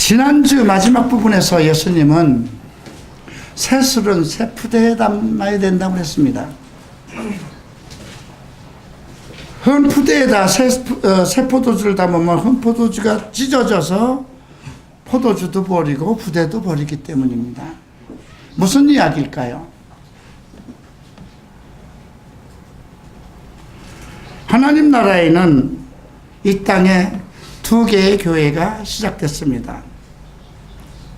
지난주 마지막 부분에서 예수님은 새술은 새 푸대에 담아야 된다고 했습니다. 헌 푸대에다 새 포도주를 담으면 헌 포도주가 찢어져서 포도주도 버리고 푸대도 버리기 때문입니다. 무슨 이야기일까요? 하나님 나라에는 이 땅에 두 개의 교회가 시작됐습니다.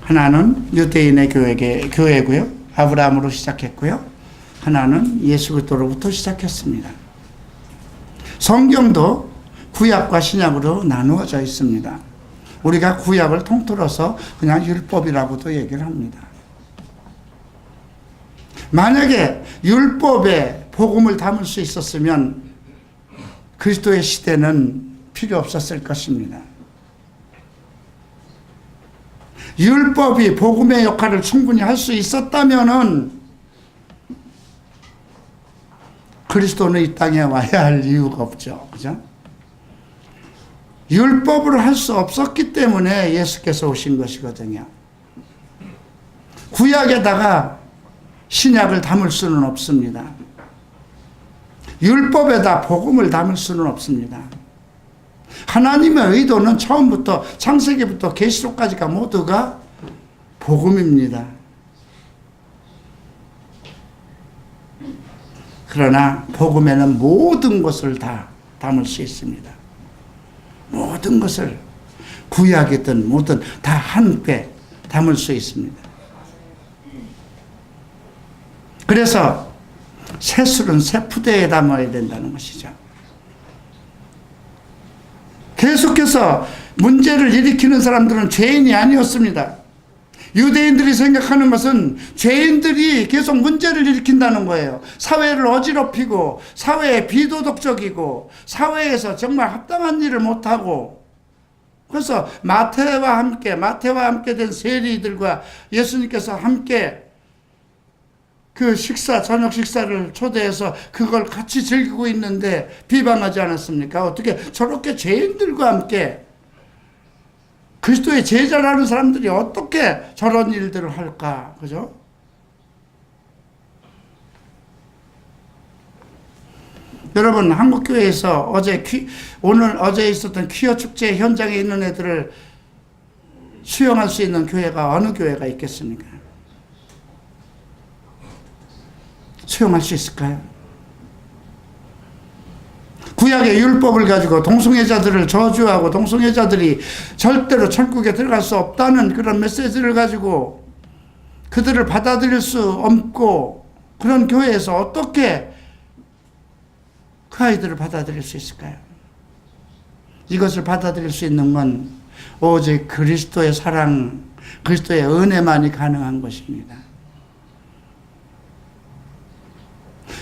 하나는 유대인의 교회고요. 아브라함으로 시작했고요. 하나는 예수 그리스도로부터 시작했습니다. 성경도 구약과 신약으로 나누어져 있습니다. 우리가 구약을 통틀어서 그냥 율법이라고도 얘기를 합니다. 만약에 율법에 복음을 담을 수 있었으면 그리스도의 시대는 필요 없었을 것입니다. 율법이 복음의 역할을 충분히 할 수 있었다면은 그리스도는 이 땅에 와야 할 이유가 없죠. 그죠? 율법을 할 수 없었기 때문에 예수께서 오신 것이거든요. 구약에다가 신약을 담을 수는 없습니다. 율법에다 복음을 담을 수는 없습니다. 하나님의 의도는 처음부터 창세기부터 계시록까지가 모두가 복음입니다. 그러나 복음에는 모든 것을 다 담을 수 있습니다. 모든 것을 구약이든 뭐든 다 함께 담을 수 있습니다. 그래서 새술은 새 푸대에 담아야 된다는 것이죠. 계속해서 문제를 일으키는 사람들은 죄인이 아니었습니다. 유대인들이 생각하는 것은 죄인들이 계속 문제를 일으킨다는 거예요. 사회를 어지럽히고 사회에 비도덕적이고 사회에서 정말 합당한 일을 못하고, 그래서 마태와 함께 된 세리들과 예수님께서 함께 그 저녁 식사를 초대해서 그걸 같이 즐기고 있는데 비방하지 않았습니까? 어떻게 저렇게 죄인들과 함께, 그리스도의 제자라는 사람들이 어떻게 저런 일들을 할까? 그죠? 여러분, 한국교회에서 어제 있었던 퀴어 축제 현장에 있는 애들을 수용할 수 있는 교회가 어느 교회가 있겠습니까? 수용할 수 있을까요? 구약의 율법을 가지고 동성애자들을 저주하고 동성애자들이 절대로 천국에 들어갈 수 없다는 그런 메시지를 가지고 그들을 받아들일 수 없고, 그런 교회에서 어떻게 그 아이들을 받아들일 수 있을까요? 이것을 받아들일 수 있는 건 오직 그리스도의 사랑, 그리스도의 은혜만이 가능한 것입니다.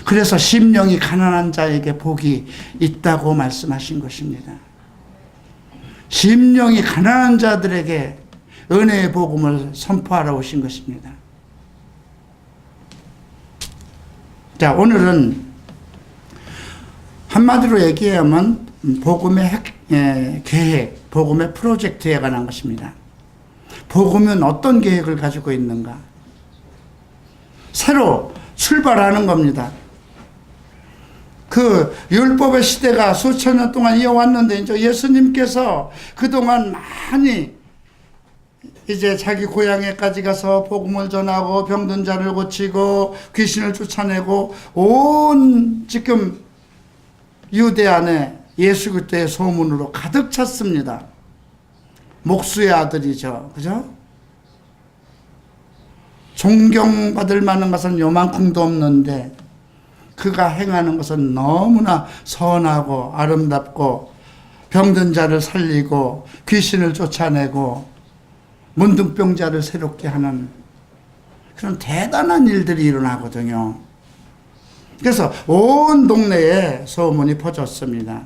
그래서 심령이 가난한 자에게 복이 있다고 말씀하신 것입니다. 심령이 가난한 자들에게 은혜의 복음을 선포하러 오신 것입니다. 자, 오늘은 한마디로 얘기하면 복음의 계획, 복음의 프로젝트에 관한 것입니다. 복음은 어떤 계획을 가지고 있는가? 새로 출발하는 겁니다. 그 율법의 시대가 수천 년 동안 이어왔는데 이제 예수님께서 그동안 많이 이제 자기 고향에까지 가서 복음을 전하고 병든 자를 고치고 귀신을 쫓아내고 온 지금 유대 안에 예수 그리스도의 소문으로 가득 찼습니다. 목수의 아들이죠. 그죠? 존경받을 만한 것은 요만큼도 없는데 그가 행하는 것은 너무나 선하고 아름답고 병든 자를 살리고 귀신을 쫓아내고 문둥병자를 새롭게 하는 그런 대단한 일들이 일어나거든요. 그래서 온 동네에 소문이 퍼졌습니다.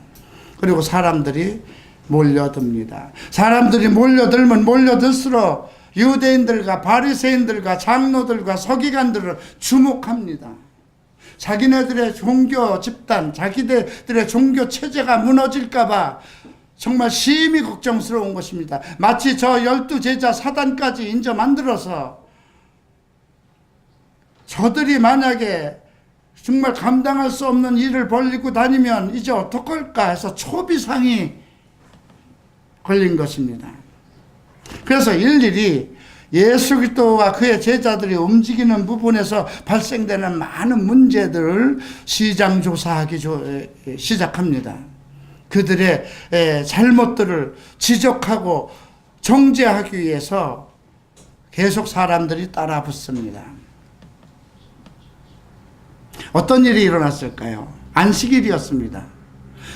그리고 사람들이 몰려듭니다. 사람들이 몰려들면 몰려들수록 유대인들과 바리새인들과 장로들과 서기관들을 주목합니다. 자기네들의 종교 집단, 자기네들의 종교 체제가 무너질까봐 정말 심히 걱정스러운 것입니다. 마치 저 12제자 사단까지 인저 만들어서 저들이 만약에 정말 감당할 수 없는 일을 벌리고 다니면 이제 어떡할까 해서 초비상이 걸린 것입니다. 그래서 일일이 예수 그리스도와 그의 제자들이 움직이는 부분에서 발생되는 많은 문제들을 시장조사하기 시작합니다. 그들의 잘못들을 지적하고 정죄하기 위해서 계속 사람들이 따라붙습니다. 어떤 일이 일어났을까요? 안식일이었습니다.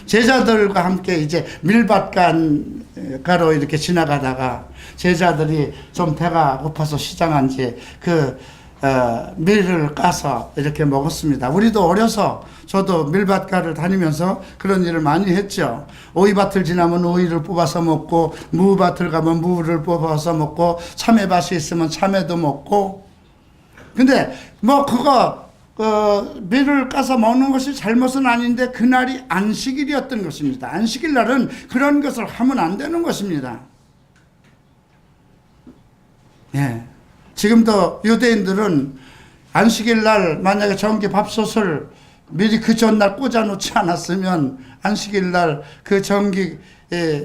제자들과 함께 이제 밀밭가로 이렇게 지나가다가 제자들이 좀 배가 고파서 시장한 밀을 까서 이렇게 먹었습니다. 우리도 어려서 저도 밀밭가를 다니면서 그런 일을 많이 했죠. 오이밭을 지나면 오이를 뽑아서 먹고, 무밭을 가면 무를 뽑아서 먹고, 참외밭이 있으면 참외도 먹고. 근데 밀을 까서 먹는 것이 잘못은 아닌데 그날이 안식일이었던 것입니다. 안식일 날은 그런 것을 하면 안 되는 것입니다. 예. 지금도 유대인들은 안식일 날 만약에 정기 밥솥을 미리 그 전날 꽂아 놓지 않았으면 안식일 날 그 정기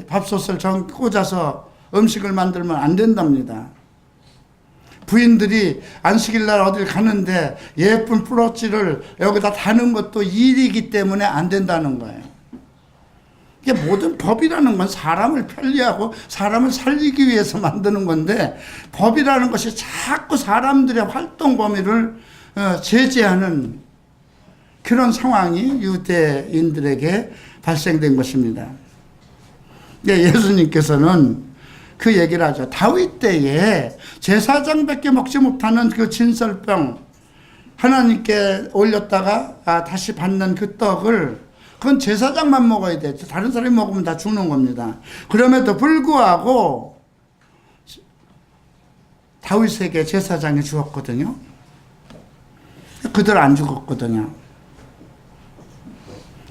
밥솥을 꽂아서 음식을 만들면 안 된답니다. 부인들이 안식일 날 어딜 가는데 예쁜 뿌러지를 여기다 다는 것도 일이기 때문에 안 된다는 거예요. 이게 모든 법이라는 건 사람을 편리하고 사람을 살리기 위해서 만드는 건데, 법이라는 것이 자꾸 사람들의 활동 범위를 제재하는 그런 상황이 유대인들에게 발생된 것입니다. 예수님께서는 그 얘기를 하죠. 다윗 때에 제사장밖에 먹지 못하는 그 진설병, 하나님께 올렸다가 다시 받는 그 떡을, 그건 제사장만 먹어야 돼. 다른 사람이 먹으면 다 죽는 겁니다. 그럼에도 불구하고 다윗에게 제사장이 죽었거든요. 그들 안 죽었거든요.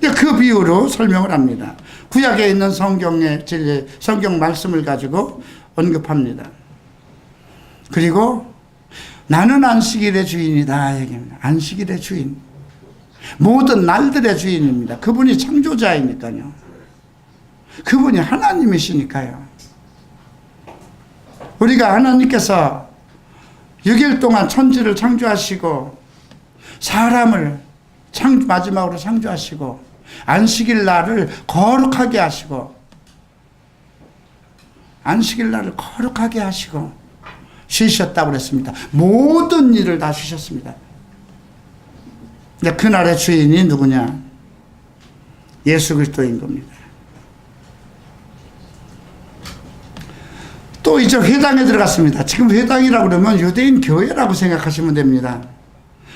그 비유로 설명을 합니다. 구약에 있는 성경의 진리, 성경 말씀을 가지고 언급합니다. 그리고 나는 안식일의 주인이다 얘기합니다. 안식일의 주인, 모든 날들의 주인입니다. 그분이 창조자이니까요. 그분이 하나님이시니까요. 우리가 하나님께서 6일 동안 천지를 창조하시고 사람을 마지막으로 창조하시고 안식일 날을 거룩하게 하시고, 안식일 날을 거룩하게 하시고 쉬셨다고 그랬습니다. 모든 일을 다 쉬셨습니다. 근데 그날의 주인이 누구냐? 예수 그리스도인 겁니다. 또 이제 회당에 들어갔습니다. 지금 회당이라고 그러면 유대인 교회라고 생각하시면 됩니다.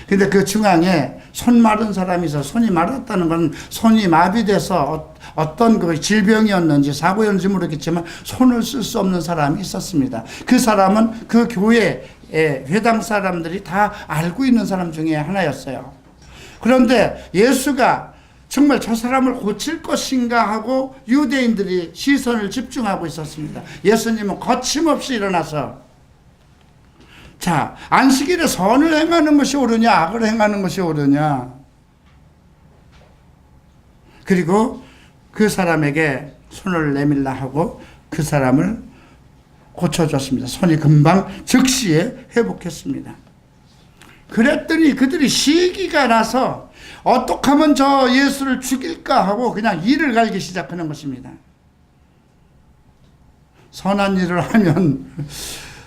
근데 그 중앙에 손 마른 사람이 있어. 손이 마랐다는 건 손이 마비돼서 어떤 그 질병이었는지 사고였는지 모르겠지만 손을 쓸 수 없는 사람이 있었습니다. 그 사람은 그 교회의 회당 사람들이 다 알고 있는 사람 중에 하나였어요. 그런데 예수가 정말 저 사람을 고칠 것인가 하고 유대인들이 시선을 집중하고 있었습니다. 예수님은 거침없이 일어나서, 자, 안식일에 선을 행하는 것이 옳으냐 악을 행하는 것이 옳으냐, 그리고 그 사람에게 손을 내밀라 하고 그 사람을 고쳐줬습니다. 손이 금방 즉시에 회복했습니다. 그랬더니 그들이 시기가 나서 어떻게 하면 저 예수를 죽일까 하고 그냥 이를 갈기 시작하는 것입니다. 선한 일을 하면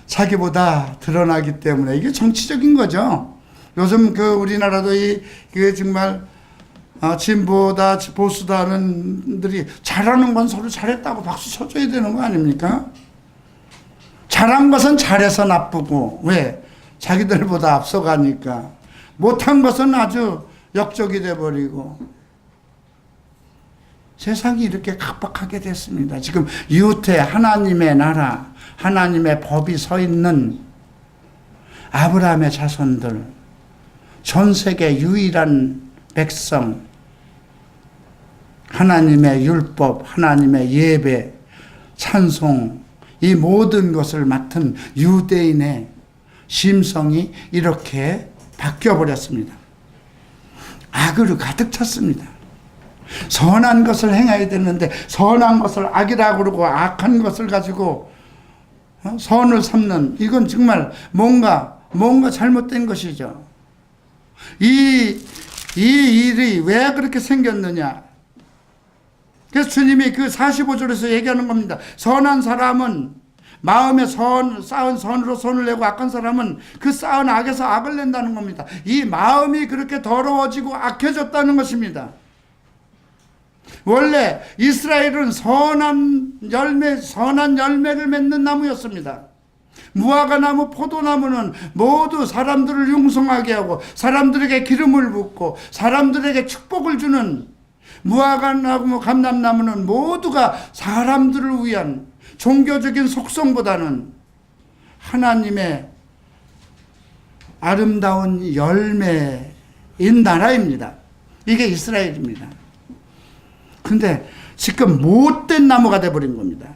자기보다 드러나기 때문에 이게 정치적인 거죠. 요즘 우리나라도 정말 진보다 보수다는들이 잘하는 건 서로 잘했다고 박수 쳐줘야 되는 거 아닙니까? 잘한 것은 잘해서 나쁘고, 왜? 자기들보다 앞서가니까. 못한 것은 아주 역적이 돼버리고. 세상이 이렇게 각박하게 됐습니다. 지금 유태, 하나님의 나라, 하나님의 법이 서 있는 아브라함의 자손들, 전 세계 유일한 백성, 하나님의 율법, 하나님의 예배, 찬송, 이 모든 것을 맡은 유대인의 심성이 이렇게 바뀌어버렸습니다. 악으로 가득 찼습니다. 선한 것을 행해야 되는데 선한 것을 악이라고 그러고 악한 것을 가지고 선을 삼는, 이건 정말 뭔가 잘못된 것이죠. 이 일이 왜 그렇게 생겼느냐. 그래서 주님이 그 45절에서 얘기하는 겁니다. 선한 사람은 마음에 쌓은 선으로 손을 내고 악한 사람은 그 쌓은 악에서 악을 낸다는 겁니다. 이 마음이 그렇게 더러워지고 악해졌다는 것입니다. 원래 이스라엘은 선한 열매를 맺는 나무였습니다. 무화과 나무, 포도나무는 모두 사람들을 융성하게 하고 사람들에게 기름을 붓고 사람들에게 축복을 주는, 무화과 나무, 감람나무는 모두가 사람들을 위한 종교적인 속성보다는 하나님의 아름다운 열매인 나라입니다. 이게 이스라엘입니다. 근데 지금 못된 나무가 돼버린 겁니다.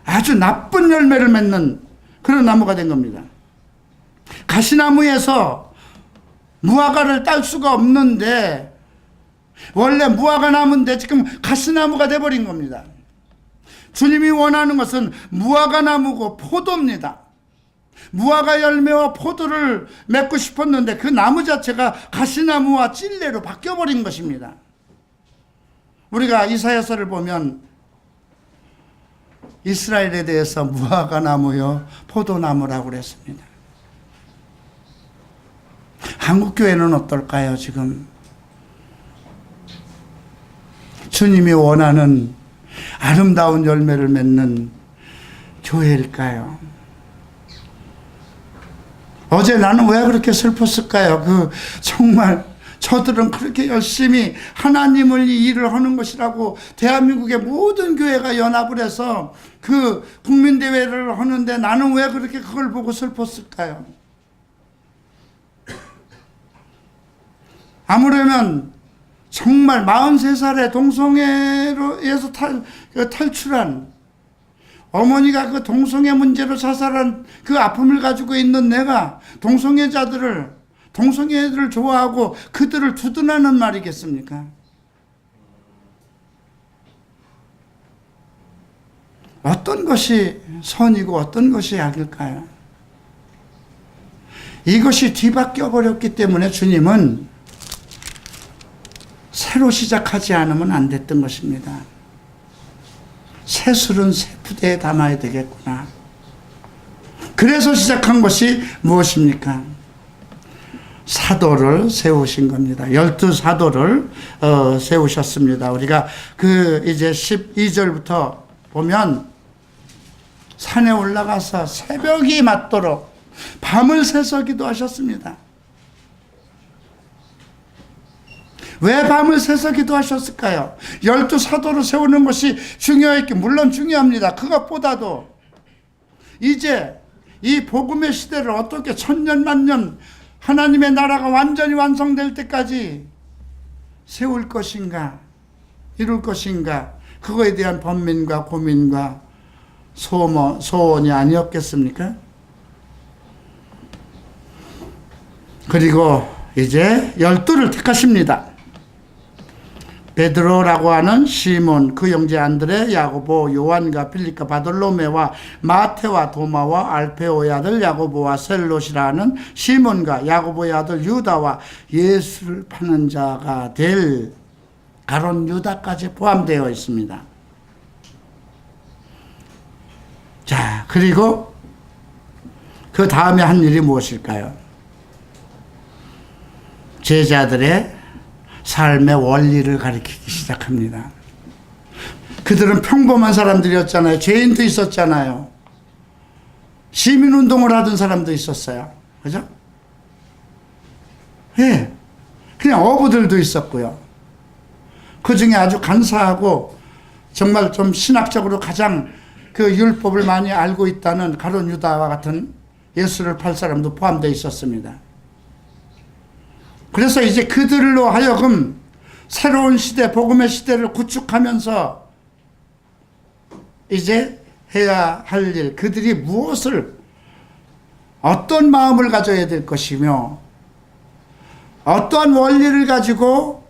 아주 나쁜 열매를 맺는 그런 나무가 된 겁니다. 가시나무에서 무화과를 딸 수가 없는데 원래 무화과 나무인데 지금 가시나무가 돼버린 겁니다. 주님이 원하는 것은 무화과 나무고 포도입니다. 무화과 열매와 포도를 맺고 싶었는데 그 나무 자체가 가시나무와 찔레로 바뀌어버린 것입니다. 우리가 이사야서를 보면 이스라엘에 대해서 무화과 나무요 포도나무라고 그랬습니다. 한국교회는 어떨까요? 지금 주님이 원하는 아름다운 열매를 맺는 교회일까요? 어제 나는 왜 그렇게 슬펐을까요? 정말 저들은 그렇게 열심히 하나님을 이 일을 하는 것이라고 대한민국의 모든 교회가 연합을 해서 그 국민대회를 하는데 나는 왜 그렇게 그걸 보고 슬펐을까요? 아무려면 정말 43살에 동성애로에서 탈출한 어머니가 그 동성애 문제로 자살한 그 아픔을 가지고 있는 내가 동성애들을 좋아하고 그들을 두둔하는 말이겠습니까? 어떤 것이 선이고 어떤 것이 악일까요? 이것이 뒤바뀌어 버렸기 때문에 주님은 새로 시작하지 않으면 안 됐던 것입니다. 새 술은 새 부대에 담아야 되겠구나. 그래서 시작한 것이 무엇입니까? 사도를 세우신 겁니다. 12사도를 세우셨습니다. 우리가 이제 12절부터 보면 산에 올라가서 새벽이 맞도록 밤을 새서 기도하셨습니다. 왜 밤을 새서 기도하셨을까요? 12사도를 세우는 것이 중요했기, 물론 중요합니다. 그것보다도 이제 이 복음의 시대를 어떻게 천년 만년 하나님의 나라가 완전히 완성될 때까지 세울 것인가, 이룰 것인가, 그거에 대한 번민과 고민과 소원이 아니었겠습니까? 그리고 이제 12를 택하십니다. 베드로라고 하는 시몬, 그 형제 안드레, 야고보, 요한과 필립과 바돌로메와 마테와 도마와 알페오의 아들 야고보와 셀롯이라는 시몬과 야고보의 아들 유다와 예수를 파는 자가 될 가룟 유다까지 포함되어 있습니다. 자, 그리고 그 다음에 한 일이 무엇일까요? 제자들의 삶의 원리를 가르치기 시작합니다. 그들은 평범한 사람들이었잖아요. 죄인도 있었잖아요. 시민운동을 하던 사람도 있었어요. 그죠? 예. 그냥 어부들도 있었고요. 그 중에 아주 간사하고 정말 좀 신학적으로 가장 그 율법을 많이 알고 있다는 가룟 유다와 같은 예수를 팔 사람도 포함되어 있었습니다. 그래서 이제 그들로 하여금 새로운 시대, 복음의 시대를 구축하면서 이제 해야 할 일, 그들이 무엇을, 어떤 마음을 가져야 될 것이며 어떠한 원리를 가지고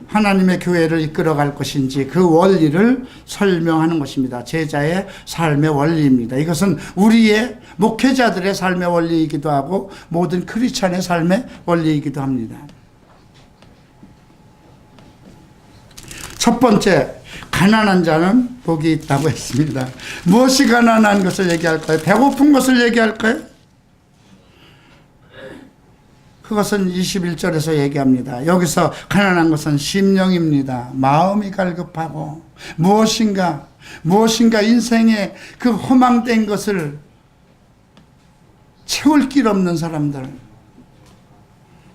하나님의 교회를 이끌어갈 것인지 그 원리를 설명하는 것입니다. 제자의 삶의 원리입니다. 이것은 우리의 목회자들의 삶의 원리이기도 하고 모든 크리스찬의 삶의 원리이기도 합니다. 첫 번째, 가난한 자는 복이 있다고 했습니다. 무엇이 가난한 것을 얘기할까요? 배고픈 것을 얘기할까요? 그것은 21절에서 얘기합니다. 여기서 가난한 것은 심령입니다. 마음이 갈급하고 무엇인가 인생의 그 허망된 것을 채울 길 없는 사람들.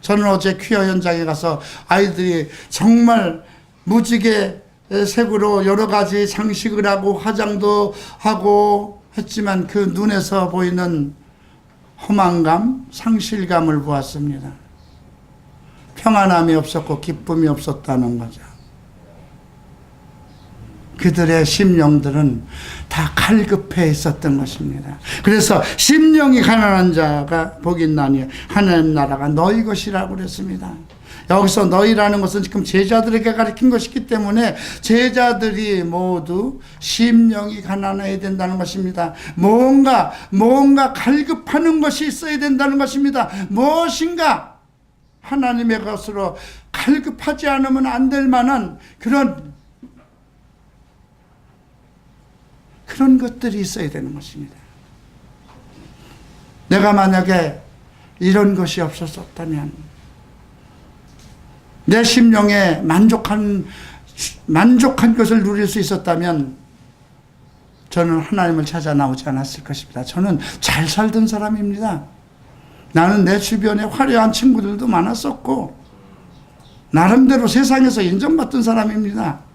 저는 어제 퀴어 현장에 가서 아이들이 정말 무지개 색으로 여러 가지 장식을 하고 화장도 하고 했지만 그 눈에서 보이는 허망감, 상실감을 보았습니다. 평안함이 없었고 기쁨이 없었다는 거죠. 그들의 심령들은 다 갈급해 있었던 것입니다. 그래서 심령이 가난한 자가 복이 있나니 하나님 나라가 너희 것이라고 그랬습니다. 여기서 너희라는 것은 지금 제자들에게 가르친 것이기 때문에 제자들이 모두 심령이 가난해야 된다는 것입니다. 뭔가 갈급하는 것이 있어야 된다는 것입니다. 무엇인가 하나님의 것으로 갈급하지 않으면 안 될 만한 그런 것들이 있어야 되는 것입니다. 내가 만약에 이런 것이 없었다면, 내 심령에 만족한 것을 누릴 수 있었다면 저는 하나님을 찾아 나오지 않았을 것입니다. 저는 잘 살던 사람입니다. 나는 내 주변에 화려한 친구들도 많았었고 나름대로 세상에서 인정받던 사람입니다.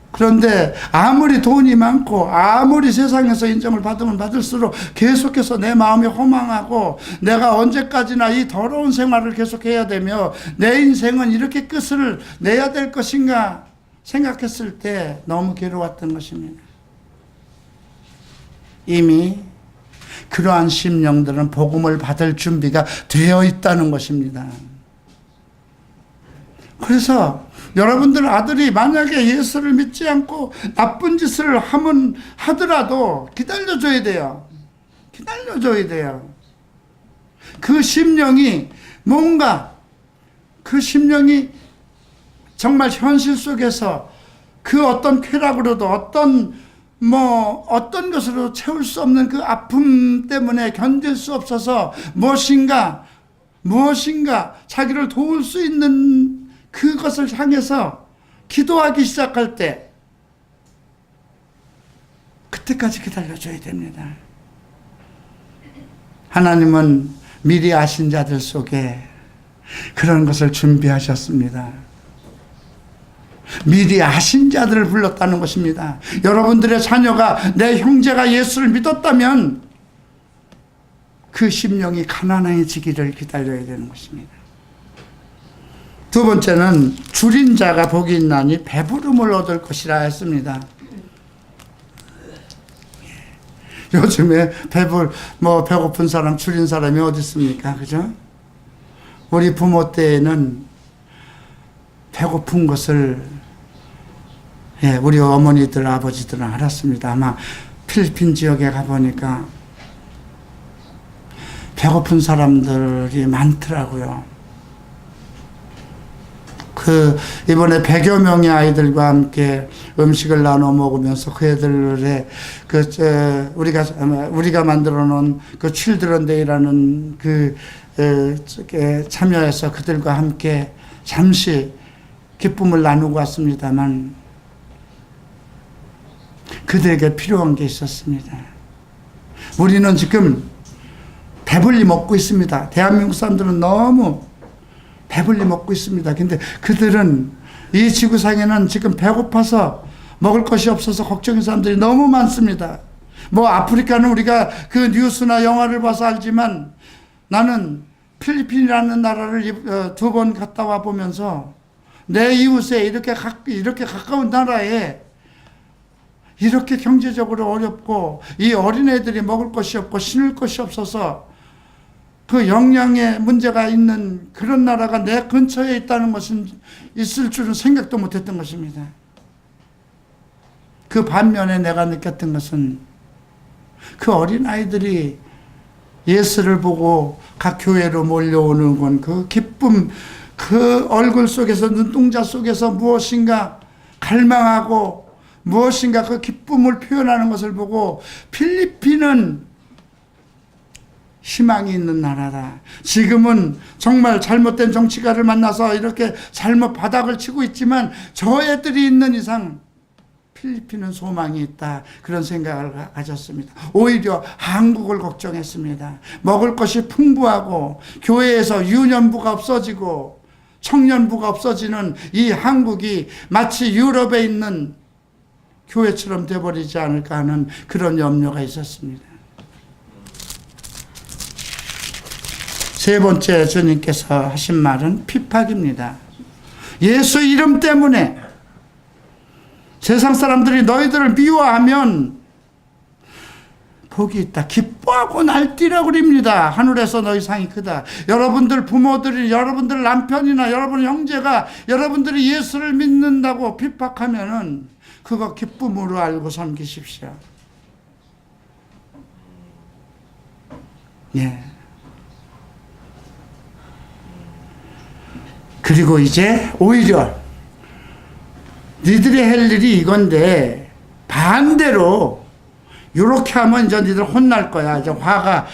그런데 아무리 돈이 많고 아무리 세상에서 인정을 받으면 받을수록 계속해서 내 마음이 허망하고 내가 언제까지나 이 더러운 생활을 계속해야 되며 내 인생은 이렇게 끝을 내야 될 것인가 생각했을 때 너무 괴로웠던 것입니다. 이미 그러한 심령들은 복음을 받을 준비가 되어 있다는 것입니다. 그래서 여러분들 아들이 만약에 예수를 믿지 않고 나쁜 짓을 하더라도 기다려줘야 돼요. 기다려줘야 돼요. 그 심령이 정말 현실 속에서 그 어떤 쾌락으로도 어떤 것으로 채울 수 없는 그 아픔 때문에 견딜 수 없어서 무엇인가 자기를 도울 수 있는 그것을 향해서 기도하기 시작할 때 그때까지 기다려줘야 됩니다. 하나님은 미리 아신 자들 속에 그런 것을 준비하셨습니다. 미리 아신 자들을 불렀다는 것입니다. 여러분들의 자녀가 내 형제가 예수를 믿었다면 그 심령이 가난해지기를 기다려야 되는 것입니다. 두 번째는 줄인 자가 복이 있나니 배부름을 얻을 것이라 했습니다. 요즘에 배고픈 사람, 줄인 사람이 어디 있습니까? 그죠? 우리 부모 때에는 배고픈 것을 우리 어머니들, 아버지들은 알았습니다. 아마 필리핀 지역에 가보니까 배고픈 사람들이 많더라고요. 이번에 100여 명의 아이들과 함께 음식을 나눠 먹으면서 그 애들의 우리가 만들어 놓은 그 칠드런 데이라는 참여해서 그들과 함께 잠시 기쁨을 나누고 왔습니다만 그들에게 필요한 게 있었습니다. 우리는 지금 배불리 먹고 있습니다. 대한민국 사람들은 너무 배불리 먹고 있습니다. 근데 그들은 이 지구상에는 지금 배고파서 먹을 것이 없어서 걱정인 사람들이 너무 많습니다. 아프리카는 우리가 그 뉴스나 영화를 봐서 알지만 나는 필리핀이라는 나라를 2번 갔다 와 보면서 내 이웃에 이렇게 가까운 나라에 이렇게 경제적으로 어렵고 이 어린애들이 먹을 것이 없고 신을 것이 없어서 그 영양에 문제가 있는 그런 나라가 내 근처에 있다는 것은 있을 줄은 생각도 못했던 것입니다. 그 반면에 내가 느꼈던 것은 그 어린아이들이 예수를 보고 각 교회로 몰려오는 건 그 기쁨, 그 얼굴 속에서, 눈동자 속에서 무엇인가 갈망하고 무엇인가 그 기쁨을 표현하는 것을 보고 필리핀은 희망이 있는 나라다. 지금은 정말 잘못된 정치가를 만나서 이렇게 잘못 바닥을 치고 있지만 저 애들이 있는 이상 필리핀은 소망이 있다. 그런 생각을 가졌습니다. 오히려 한국을 걱정했습니다. 먹을 것이 풍부하고 교회에서 유년부가 없어지고 청년부가 없어지는 이 한국이 마치 유럽에 있는 교회처럼 되어버리지 않을까 하는 그런 염려가 있었습니다. 세 번째 주님께서 하신 말은 핍박입니다. 예수 이름 때문에 세상 사람들이 너희들을 미워하면 복이 있다. 기뻐하고 날뛰라고 그럽니다. 하늘에서 너희 상이 크다. 여러분들 부모들이, 여러분들 남편이나 여러분 형제가 여러분들이 예수를 믿는다고 핍박하면은 그거 기쁨으로 알고 섬기십시오. 예. 그리고 이제 오히려 니들이 할 일이 이건데 반대로 이렇게 하면 이제 니들 혼날 거야. 이제 화가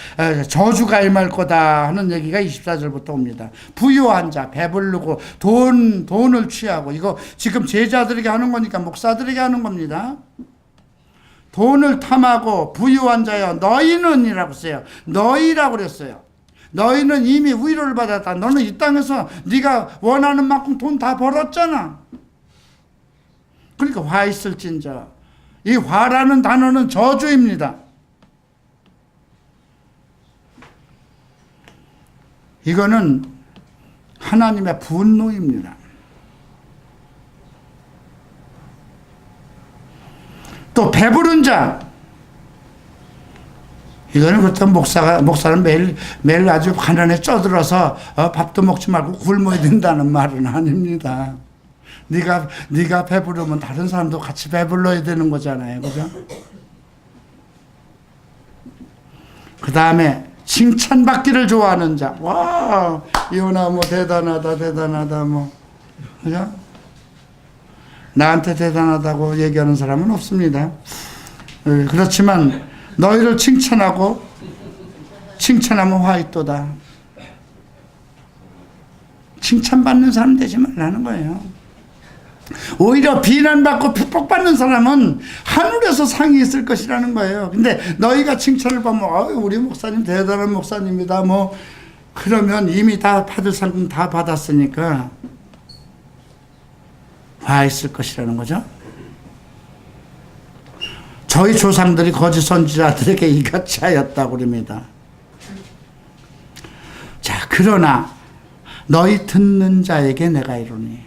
저주가 임할 거다 하는 얘기가 24절부터 옵니다. 부유한 자, 배부르고 돈을 취하고, 이거 지금 제자들에게 하는 거니까 목사들에게 하는 겁니다. 돈을 탐하고 부유한 자여 너희는 이라고 써요. 너희라고 그랬어요. 너희는 이미 위로를 받았다. 너는 이 땅에서 네가 원하는 만큼 돈 다 벌었잖아. 그러니까 화 있을진저. 이 화라는 단어는 저주입니다. 이거는 하나님의 분노입니다. 또 배부른 자. 이거는 그렇다면 목사는 매일 아주 가난에 쪄들어서 밥도 먹지 말고 굶어야 된다는 말은 아닙니다. 네가 배부르면 다른 사람도 같이 배불러야 되는 거잖아요. 그죠? 그 다음에 칭찬받기를 좋아하는 자. 와, 이혼아 뭐 대단하다 뭐. 그죠? 나한테 대단하다고 얘기하는 사람은 없습니다. 그렇지만 너희를 칭찬하면 화 있도다. 칭찬받는 사람 되지 말라는 거예요. 오히려 비난받고 핍박받는 사람은 하늘에서 상이 있을 것이라는 거예요. 근데 너희가 칭찬을 받으면 우리 목사님 대단한 목사님이다 뭐 그러면 이미 다 받을 상은 다 받았으니까 화 있을 것이라는 거죠. 저희 조상들이 거짓 선지자들에게 이같이 하였다고 그럽니다. 자, 그러나 너희 듣는 자에게 내가 이르니,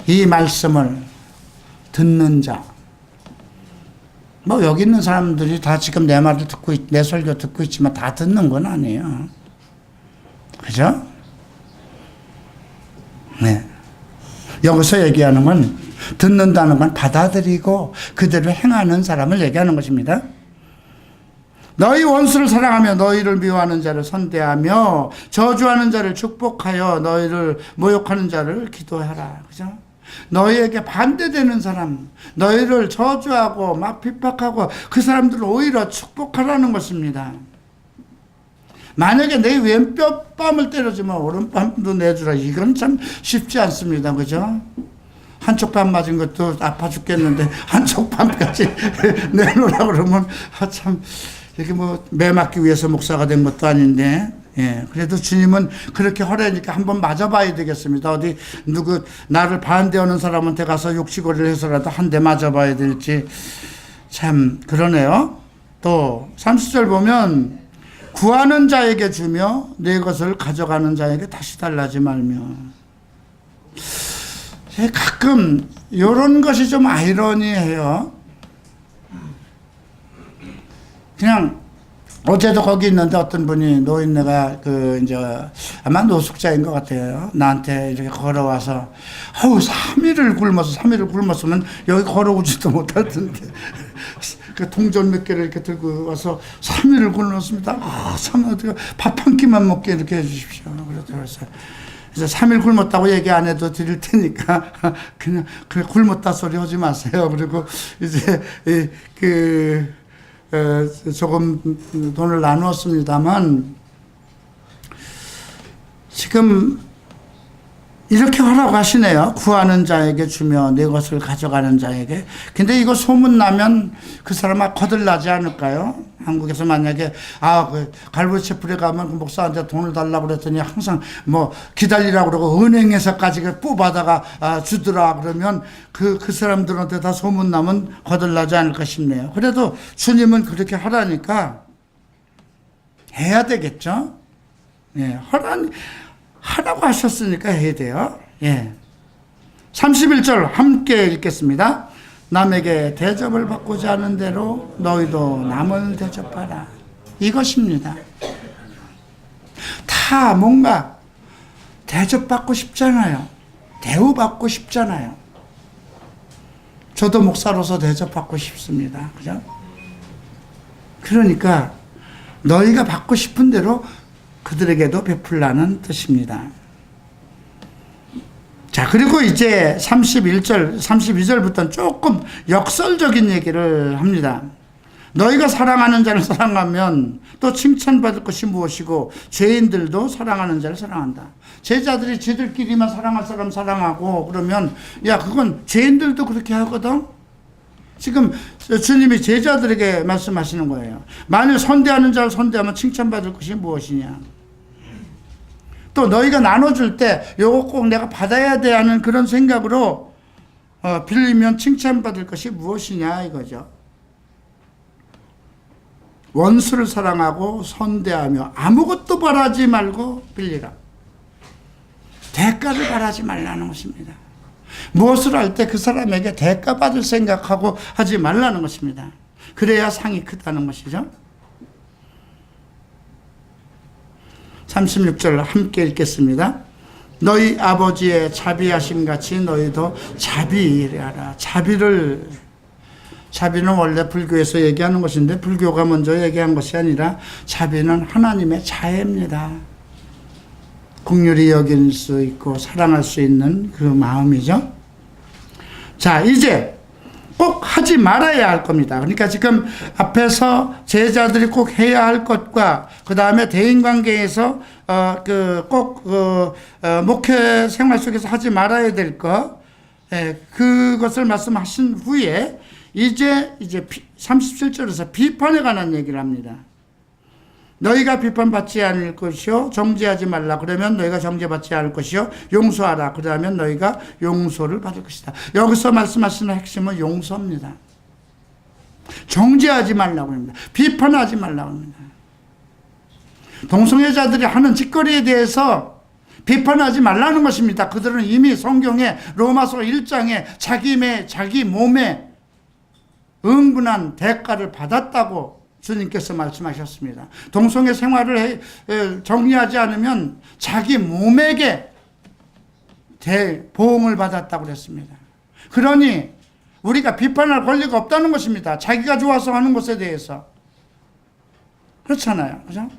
이 말씀을 듣는 자, 뭐 여기 있는 사람들이 다 지금 내 말을 듣고 내 설교 듣고 있지만 다 듣는 건 아니에요. 그죠? 네. 여기서 얘기하는 건, 듣는다는 건 받아들이고 그대로 행하는 사람을 얘기하는 것입니다. 너희 원수를 사랑하며 너희를 미워하는 자를 선대하며 저주하는 자를 축복하여 너희를 모욕하는 자를 기도하라. 그죠? 너희에게 반대되는 사람, 너희를 저주하고 막 핍박하고 그 사람들을 오히려 축복하라는 것입니다. 만약에 내 왼뼈뺨을 때려주면 오른뺨도 내주라. 이건 참 쉽지 않습니다. 그죠? 한쪽 뺨 맞은 것도 아파 죽겠는데 한쪽 뺨까지 내놓으라고 그러면 참 이렇게 뭐 매 맞기 위해서 목사가 된 것도 아닌데, 예, 그래도 주님은 그렇게 허락하니까 한번 맞아봐야 되겠습니다. 어디 나를 반대하는 사람한테 가서 욕시거리를 해서라도 한 대 맞아봐야 될지 참 그러네요. 또 30절 보면 구하는 자에게 주며 내 것을 가져가는 자에게 다시 달라지 말며. 가끔 이런 것이 좀 아이러니해요. 그냥 어제도 거기 있는데 어떤 분이 노인네가 이제 아마 노숙자인 것 같아요. 나한테 이렇게 걸어와서 3일을 굶었으면 여기 걸어오지도 못할 텐데 그 동전 몇 개를 이렇게 들고 와서 3일을 굶었습니다. 밥 한 끼만 먹게 이렇게 해주십시오. 그래서 3일 굶었다고 얘기 안 해도 드릴 테니까 그냥 굶었다 소리 하지 마세요. 그리고 이제 조금 돈을 나누었습니다만 지금 이렇게 하라고 하시네요. 구하는 자에게 주며 내 것을 가져가는 자에게. 근데 이거 소문나면 그 사람 거들나지 않을까요? 한국에서 만약에 갈보체풀에 가면 그 목사한테 돈을 달라고 그랬더니 항상 기다리라고 그러고 은행에서까지 뽑아다가 주더라 그러면 그 사람들한테 다 소문나면 거들나지 않을까 싶네요. 그래도 주님은 그렇게 하라니까 해야 되겠죠? 예, 하라고 하셨으니까 해야 돼요. 예. 31절 함께 읽겠습니다. 남에게 대접을 받고자 하는 대로 너희도 남을 대접하라. 이것입니다. 다 뭔가 대접받고 싶잖아요. 대우받고 싶잖아요. 저도 목사로서 대접받고 싶습니다. 그죠? 그러니까 너희가 받고 싶은 대로 그들에게도 베풀라는 뜻입니다. 자, 그리고 이제 31절, 32절부터는 조금 역설적인 얘기를 합니다. 너희가 사랑하는 자를 사랑하면 또 칭찬받을 것이 무엇이고 죄인들도 사랑하는 자를 사랑한다. 제자들이 지들끼리만 사랑할 사람 사랑하고 그러면 그건 죄인들도 그렇게 하거든. 지금 주님이 제자들에게 말씀하시는 거예요. 만일 선대하는 자를 선대하면 칭찬받을 것이 무엇이냐. 또 너희가 나눠줄 때 요거 꼭 내가 받아야 돼 하는 그런 생각으로 빌리면 칭찬받을 것이 무엇이냐 이거죠. 원수를 사랑하고 선대하며 아무것도 바라지 말고 빌리라. 대가를 바라지 말라는 것입니다. 무엇을 할 때 그 사람에게 대가 받을 생각하고 하지 말라는 것입니다. 그래야 상이 크다는 것이죠. 36절 함께 읽겠습니다. 너희 아버지의 자비하심 같이 너희도 자비하라. 자비는 원래 불교에서 얘기하는 것인데 불교가 먼저 얘기한 것이 아니라 자비는 하나님의 자애입니다. 긍휼히 여길 수 있고 사랑할 수 있는 그 마음이죠. 자, 이제 꼭 하지 말아야 할 겁니다. 그러니까 지금 앞에서 제자들이 꼭 해야 할 것과 그 다음에 대인관계에서 목회 생활 속에서 하지 말아야 될 것, 그것을 말씀하신 후에 이제 37절에서 비판에 관한 얘기를 합니다. 너희가 비판받지 않을 것이요 정죄하지 말라 그러면 너희가 정죄받지 않을 것이요 용서하라 그러면 너희가 용서를 받을 것이다. 여기서 말씀하시는 핵심은 용서입니다. 정죄하지 말라고 합니다. 비판하지 말라고 합니다. 동성애자들이 하는 짓거리에 대해서 비판하지 말라는 것입니다. 그들은 이미 성경에 로마서 1장에 자기 몸에 응분한 대가를 받았다고 주님께서 말씀하셨습니다. 동성애 생활을 정리하지 않으면 자기 몸에게 보응을 받았다고 그랬습니다. 그러니 우리가 비판할 권리가 없다는 것입니다. 자기가 좋아서 하는 것에 대해서. 그렇잖아요. 그죠?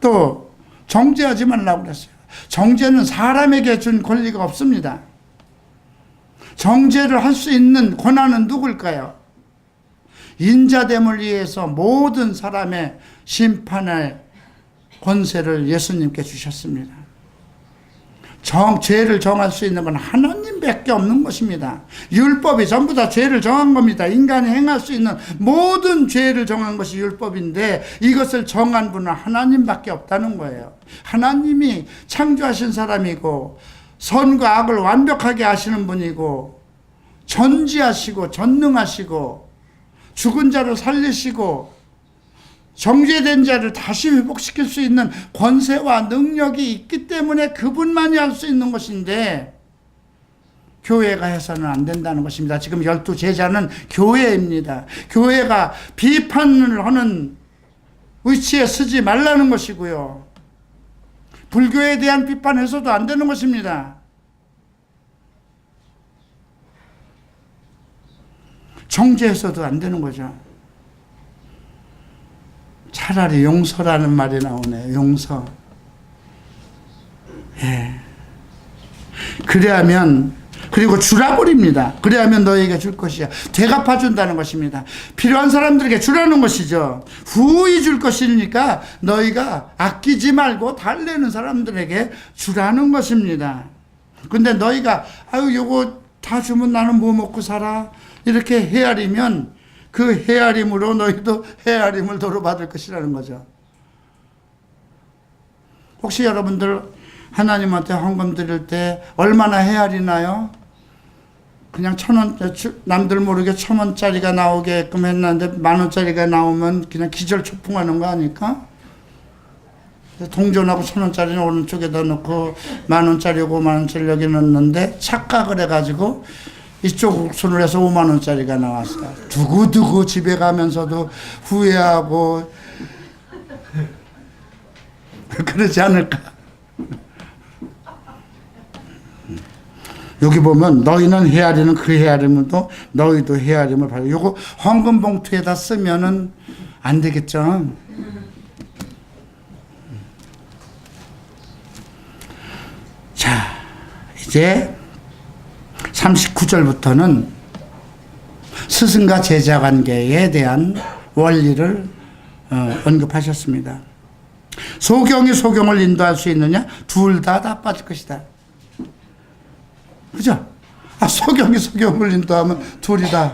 또 정죄하지 말라고 그랬어요. 정죄는 사람에게 준 권리가 없습니다. 정죄를 할 수 있는 권한은 누굴까요? 인자됨을 위해서 모든 사람의 심판의 권세를 예수님께 주셨습니다. 죄를 정할 수 있는 건 하나님밖에 없는 것입니다. 율법이 전부 다 죄를 정한 겁니다. 인간이 행할 수 있는 모든 죄를 정한 것이 율법인데 이것을 정한 분은 하나님밖에 없다는 거예요. 하나님이 창조하신 사람이고 선과 악을 완벽하게 아시는 분이고 전지하시고 전능하시고 죽은 자를 살리시고 정죄된 자를 다시 회복시킬 수 있는 권세와 능력이 있기 때문에 그분만이 할 수 있는 것인데 교회가 해서는 안 된다는 것입니다. 지금 12 제자는 교회입니다. 교회가 비판을 하는 위치에 서지 말라는 것이고요. 불교에 대한 비판해서도 안 되는 것입니다. 정죄해서도 안 되는 거죠. 차라리 용서라는 말이 나오네요. 용서. 예. 그리고 주라 버립니다. 그래야면 너에게 줄 것이야. 되갚아 준다는 것입니다. 필요한 사람들에게 주라는 것이죠. 후히 줄 것이니까 너희가 아끼지 말고 달래는 사람들에게 주라는 것입니다. 근데 너희가 요거 다 주면 나는 뭐 먹고 살아? 이렇게 헤아리면 그 헤아림으로 너희도 헤아림을 도로 받을 것이라는 거죠. 혹시 여러분들 하나님한테 헌금 드릴 때 얼마나 헤아리나요? 그냥 1,000원, 남들 모르게 1,000원짜리가 나오게끔 했는데 10,000원짜리가 나오면 그냥 기절초풍하는 거 아닐까? 동전하고 1,000원짜리는 오른쪽에다 넣고 10,000원짜리고 50,000원짜리 여기 넣는데 착각을 해가지고 이쪽 손을 해서 50,000원짜리가 나왔어요. 두고두고 집에 가면서도 후회하고 그러지 않을까? 여기 보면 너희는 헤아리는 그 헤아림도 너희도 헤아림을 받아. 요거 헌금 봉투에다 쓰면은 안 되겠죠. 자, 이제 39절부터는 스승과 제자 관계에 대한 원리를 언급하셨습니다. 소경이 소경을 인도할 수 있느냐? 둘 다 빠질 것이다. 그죠? 소경이 소경을 인도하면 둘이 다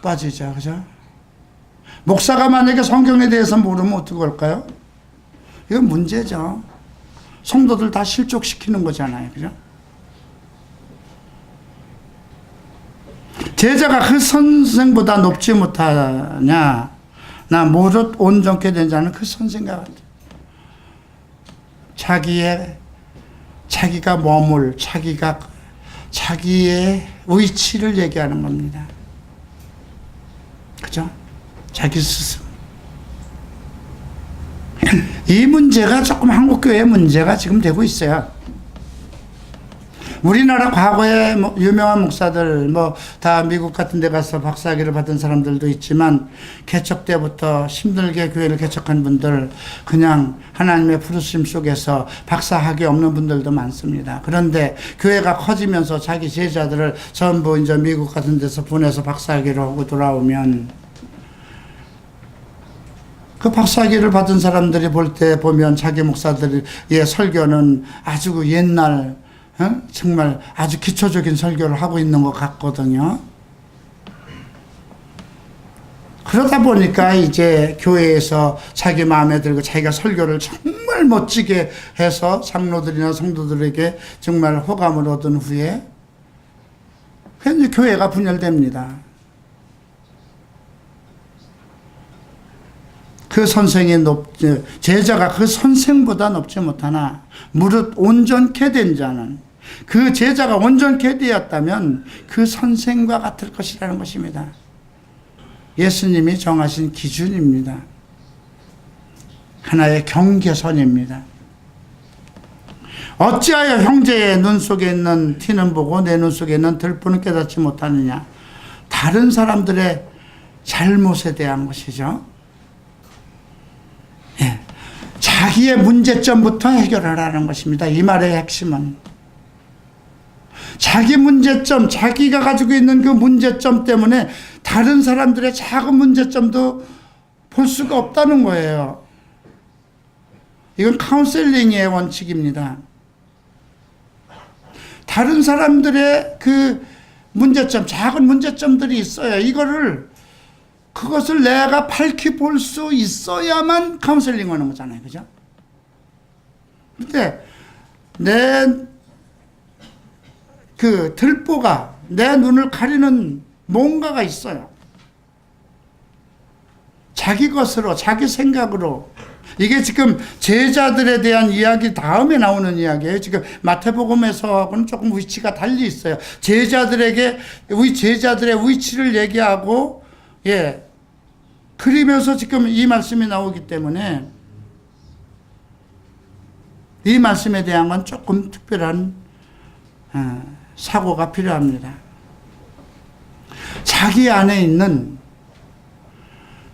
빠지죠. 그죠? 목사가 만약에 성경에 대해서 모르면 어떻게 할까요? 이건 문제죠. 성도들 다 실족시키는 거잖아요. 그죠? 제자가 그 선생보다 높지 못하냐? 나 무릇 온전케 된 자는 그 선생과 같아. 자기가 머물, 자기의 위치를 얘기하는 겁니다. 그죠? 자기 스승. 이 문제가 조금 한국교회의 문제가 지금 되고 있어요. 우리나라 과거에 유명한 목사들, 다 미국 같은 데 가서 박사학위를 받은 사람들도 있지만, 개척 때부터 힘들게 교회를 개척한 분들, 그냥 하나님의 부르심 속에서 박사학위 없는 분들도 많습니다. 그런데 교회가 커지면서 자기 제자들을 전부 이제 미국 같은 데서 보내서 박사학위를 하고 돌아오면, 그 박사학위를 받은 사람들이 볼 때 보면 자기 목사들의 설교는 아주 옛날, 정말 아주 기초적인 설교를 하고 있는 것 같거든요. 그러다 보니까 이제 교회에서 자기 마음에 들고 자기가 설교를 정말 멋지게 해서 장로들이나 성도들에게 정말 호감을 얻은 후에 이제 교회가 분열됩니다. 그 선생이 제자가 그 선생보다 높지 못하나 무릇 온전케 된 자는, 그 제자가 온전케 되었다면 그 선생과 같을 것이라는 것입니다. 예수님이 정하신 기준입니다. 하나의 경계선입니다. 어찌하여 형제의 눈 속에 있는 티는 보고 내 눈 속에 있는 들보는 깨닫지 못하느냐. 다른 사람들의 잘못에 대한 것이죠. 예. 자기의 문제점부터 해결하라는 것입니다. 이 말의 핵심은 자기 문제점, 자기가 가지고 있는 그 문제점 때문에 다른 사람들의 작은 문제점도 볼 수가 없다는 거예요. 이건 카운셀링의 원칙입니다. 다른 사람들의 그 문제점, 작은 문제점들이 있어요. 그것을 내가 밝히 볼 수 있어야만 카운셀링 하는 거잖아요. 그죠? 근데 그 들보가 내 눈을 가리는 뭔가가 있어요. 자기 것으로, 자기 생각으로. 이게 지금 제자들에 대한 이야기 다음에 나오는 이야기예요. 지금 마태복음에서하고는 조금 위치가 달리 있어요. 제자들의 위치를 얘기하고, 예. 그리면서 지금 이 말씀이 나오기 때문에 이 말씀에 대한 건 조금 특별한 사고가 필요합니다. 자기 안에 있는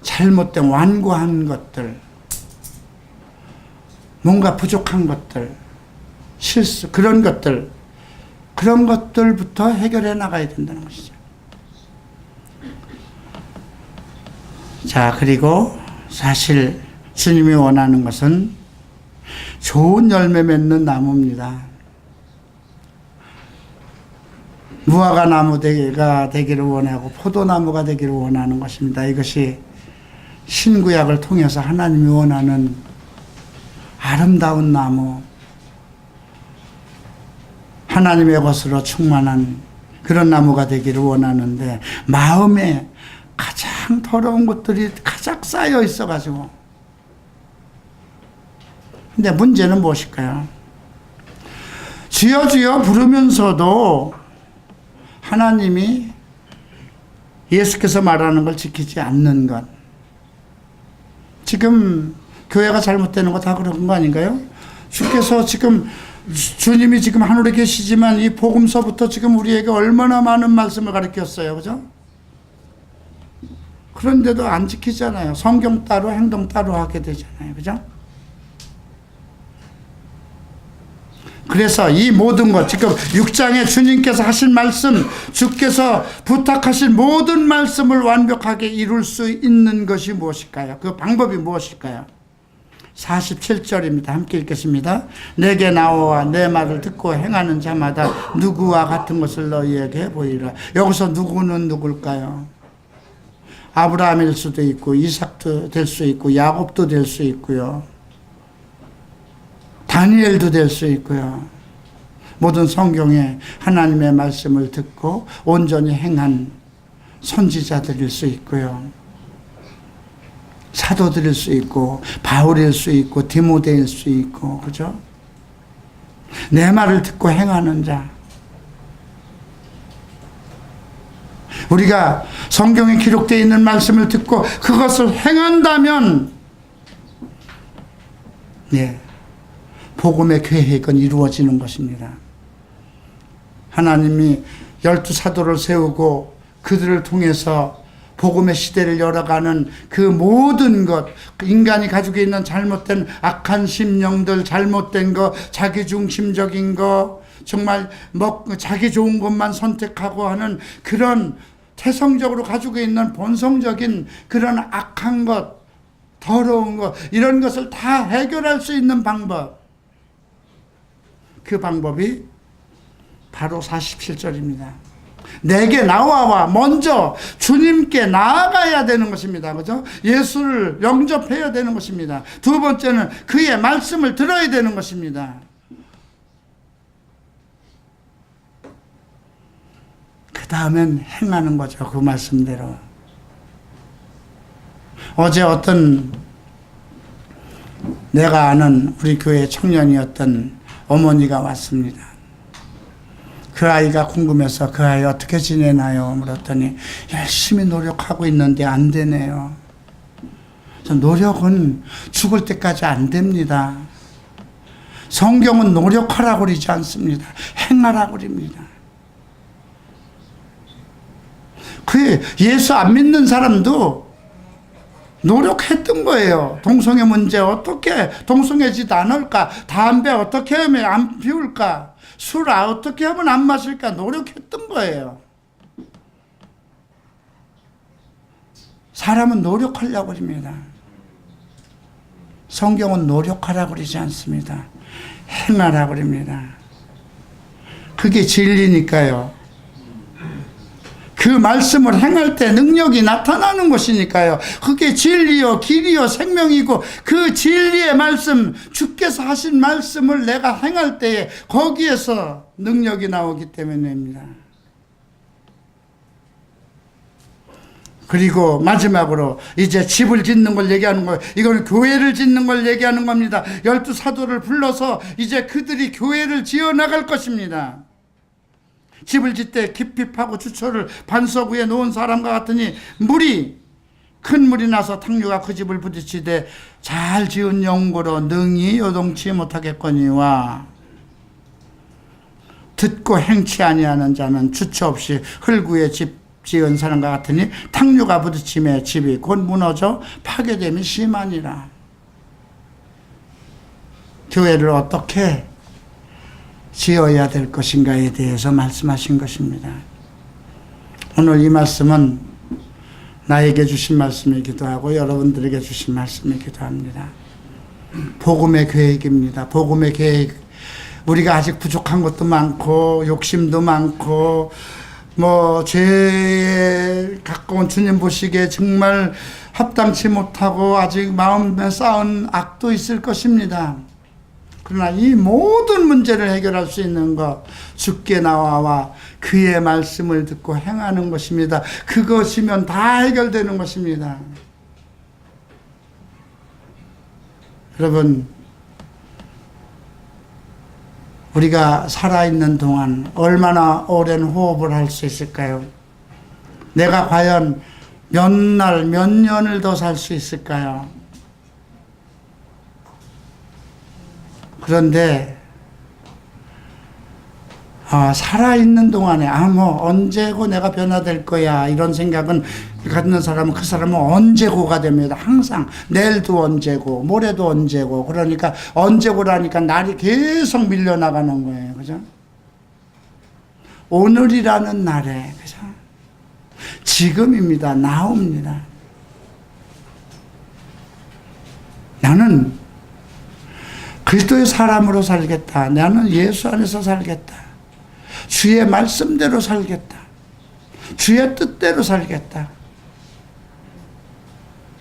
잘못된 완고한 것들, 뭔가 부족한 것들, 실수, 그런 것들부터 해결해 나가야 된다는 것이죠. 자, 그리고 사실 주님이 원하는 것은 좋은 열매 맺는 나무입니다. 무화과 나무가 되기를 원하고 포도나무가 되기를 원하는 것입니다. 이것이 신구약을 통해서 하나님이 원하는 아름다운 나무, 하나님의 것으로 충만한 그런 나무가 되기를 원하는데, 마음에 가장 더러운 것들이 가득 쌓여 있어가지고. 근데 문제는 무엇일까요? 주여 주여 부르면서도 하나님이 예수께서 말하는 걸 지키지 않는 것. 지금 교회가 잘못되는 거 다 그런 거 아닌가요? 주님이 지금 하늘에 계시지만 이 복음서부터 지금 우리에게 얼마나 많은 말씀을 가르쳤어요. 그죠? 그런데도 안 지키잖아요. 성경 따로 행동 따로 하게 되잖아요. 그죠? 그래서 이 모든 것, 지금 6장에 주님께서 하신 말씀, 주께서 부탁하신 모든 말씀을 완벽하게 이룰 수 있는 것이 무엇일까요? 그 방법이 무엇일까요? 47절입니다. 함께 읽겠습니다. 내게 나와 내 말을 듣고 행하는 자마다 누구와 같은 것을 너희에게 보이라. 여기서 누구는 누굴까요? 아브라함일 수도 있고, 이삭도 될 수 있고, 야곱도 될 수 있고요. 다니엘도 될 수 있고요. 모든 성경에 하나님의 말씀을 듣고 온전히 행한 선지자들일 수 있고요. 사도들일 수 있고, 바울일 수 있고, 디모데일 수 있고, 그죠? 내 말을 듣고 행하는 자. 우리가 성경에 기록되어 있는 말씀을 듣고 그것을 행한다면, 예, 복음의 계획은 이루어지는 것입니다. 하나님이 12사도를 세우고 그들을 통해서 복음의 시대를 열어가는 그 모든 것, 인간이 가지고 있는 잘못된 악한 심령들, 잘못된 거, 자기중심적인 거, 정말 자기 좋은 것만 선택하고 하는 그런 태성적으로 가지고 있는 본성적인 그런 악한 것, 더러운 것, 이런 것을 다 해결할 수 있는 방법, 그 방법이 바로 47절입니다. 내게 나와와 먼저 주님께 나아가야 되는 것입니다. 그죠? 예수를 영접해야 되는 것입니다. 두 번째는 그의 말씀을 들어야 되는 것입니다. 그 다음엔 행하는 거죠. 그 말씀대로. 어제 어떤 내가 아는 우리 교회 청년이었던 어머니가 왔습니다. 그 아이가 궁금해서 그 아이 어떻게 지내나요? 물었더니 열심히 노력하고 있는데 안 되네요. 노력은 죽을 때까지 안 됩니다. 성경은 노력하라고 그러지 않습니다. 행하라고 그럽니다. 그 예수 안 믿는 사람도 노력했던 거예요. 동성애 문제 어떻게 동성애지도 않을까? 담배 어떻게 하면 안 피울까? 술 어떻게 하면 안 마실까? 노력했던 거예요. 사람은 노력하려고 합니다. 성경은 노력하라고 그러지 않습니다. 행하라고 합니다. 그게 진리니까요. 그 말씀을 행할 때 능력이 나타나는 것이니까요. 그게 진리요, 길이요, 생명이고, 그 진리의 말씀, 주께서 하신 말씀을 내가 행할 때에 거기에서 능력이 나오기 때문입니다. 그리고 마지막으로 이제 집을 짓는 걸 얘기하는 거예요. 이거는 교회를 짓는 걸 얘기하는 겁니다. 12사도를 불러서 이제 그들이 교회를 지어 나갈 것입니다. 집을 짓되 깊이 파고 주초를 반석 위에 놓은 사람과 같으니 큰 물이 나서 탕류가 그 집을 부딪히되 잘 지은 영고로 능히 요동치 못하겠거니와 듣고 행치 아니하는 자는 주초 없이 흙위에 집 지은 사람과 같으니 탕류가 부딪힘에 집이 곧 무너져 파괴됨이 심하니라. 교회를 어떻게 지어야 될 것인가에 대해서 말씀하신 것입니다. 오늘 이 말씀은 나에게 주신 말씀이기도 하고 여러분들에게 주신 말씀이기도 합니다. 복음의 계획입니다. 복음의 계획. 우리가 아직 부족한 것도 많고 욕심도 많고 죄에 가까운 주님 보시기에 정말 합당치 못하고 아직 마음에 쌓은 악도 있을 것입니다. 그러나 이 모든 문제를 해결할 수 있는 것, 주께 나와 그의 말씀을 듣고 행하는 것입니다. 그것이면 다 해결되는 것입니다. 여러분, 우리가 살아있는 동안 얼마나 오랜 호흡을 할 수 있을까요? 내가 과연 몇 날, 몇 년을 더 살 수 있을까요? 그런데 살아있는 동안에 언제고 내가 변화될 거야 이런 생각은 갖는 사람은 그 사람은 언제고가 됩니다. 항상 내일도 언제고 모레도 언제고. 그러니까 언제고라니까 날이 계속 밀려나가는 거예요. 그죠? 오늘이라는 날에, 그죠? 지금입니다. 나옵니다. 나는 그리스도의 사람으로 살겠다. 나는 예수 안에서 살겠다. 주의 말씀대로 살겠다. 주의 뜻대로 살겠다.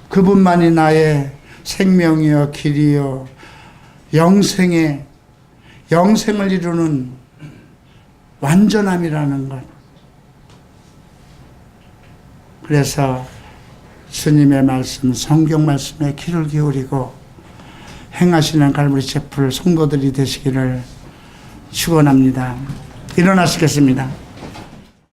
그분만이 나의 생명이요 길이요 영생을 이루는 완전함이라는 것. 그래서 주님의 말씀, 성경 말씀에 귀를 기울이고 행하시는 갈보리 채플 성도들이 되시기를 축원합니다. 일어나시겠습니다.